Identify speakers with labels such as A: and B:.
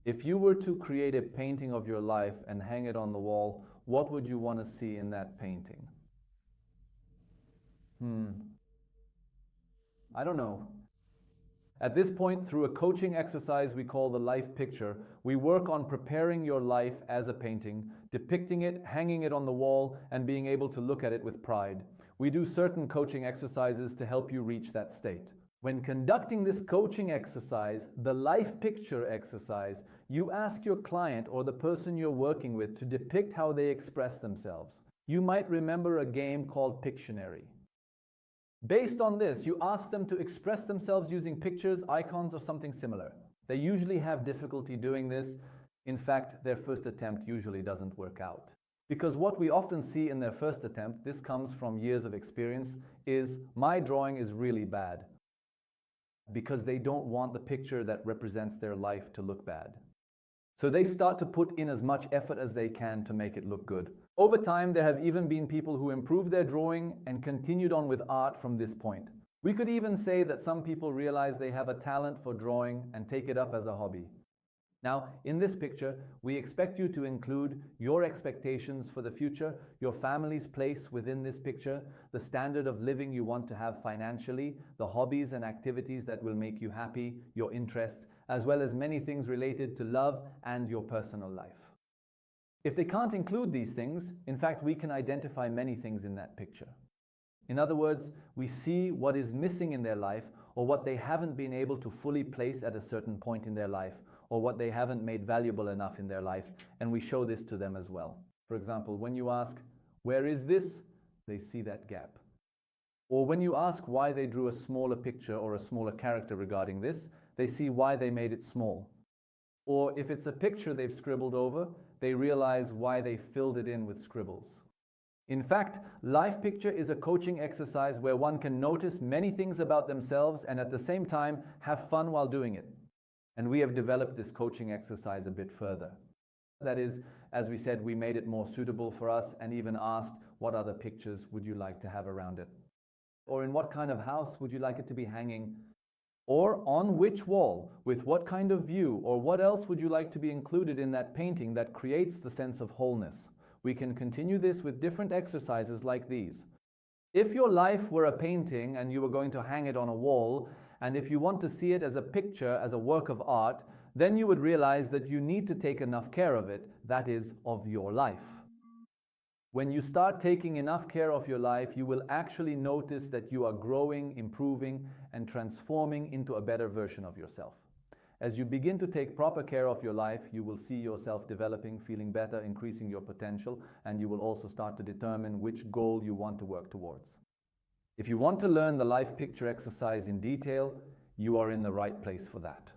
A: If you were to create a painting of your life and hang it on the wall, what would you want to see in that painting? I don't know. At this point, through a coaching exercise we call the life picture, we work on preparing your life as a painting, depicting it, hanging it on the wall, and being able to look at it with pride. We do certain coaching exercises to help you reach that state. When conducting this coaching exercise, the life picture exercise, you ask your client or the person you're working with to depict how they express themselves. You might remember a game called Pictionary. Based on this, you ask them to express themselves using pictures, icons, or something similar. They usually have difficulty doing this. In fact, their first attempt usually doesn't work out. Because what we often see in their first attempt, this comes from years of experience, is my drawing is really bad. Because they don't want the picture that represents their life to look bad. So they start to put in as much effort as they can to make it look good. Over time, there have even been people who improved their drawing and continued on with art from this point. We could even say that some people realize they have a talent for drawing and take it up as a hobby. Now, in this picture, we expect you to include your expectations for the future, your family's place within this picture, the standard of living you want to have financially, the hobbies and activities that will make you happy, your interests, as well as many things related to love and your personal life. If they can't include these things, in fact, we can identify many things in that picture. In other words, we see what is missing in their life or what they haven't been able to fully place at a certain point in their life or what they haven't made valuable enough in their life, and we show this to them as well. For example, when you ask, "Where is this?" they see that gap. Or when you ask why they drew a smaller picture or a smaller character regarding this, they see why they made it small. Or if it's a picture they've scribbled over, they realize why they filled it in with scribbles. In fact, Life Picture is a coaching exercise where one can notice many things about themselves and at the same time have fun while doing it. And we have developed this coaching exercise a bit further. That is, as we said, we made it more suitable for us and even asked, what other pictures would you like to have around it? Or in what kind of house would you like it to be hanging? Or on which wall, with what kind of view, or what else would you like to be included in that painting that creates the sense of wholeness? We can continue this with different exercises like these. If your life were a painting and you were going to hang it on a wall, and if you want to see it as a picture, as a work of art, then you would realize that you need to take enough care of it, that is, of your life. When you start taking enough care of your life, you will actually notice that you are growing, improving, and transforming into a better version of yourself. As you begin to take proper care of your life, you will see yourself developing, feeling better, increasing your potential, and you will also start to determine which goal you want to work towards. If you want to learn the life picture exercise in detail, you are in the right place for that.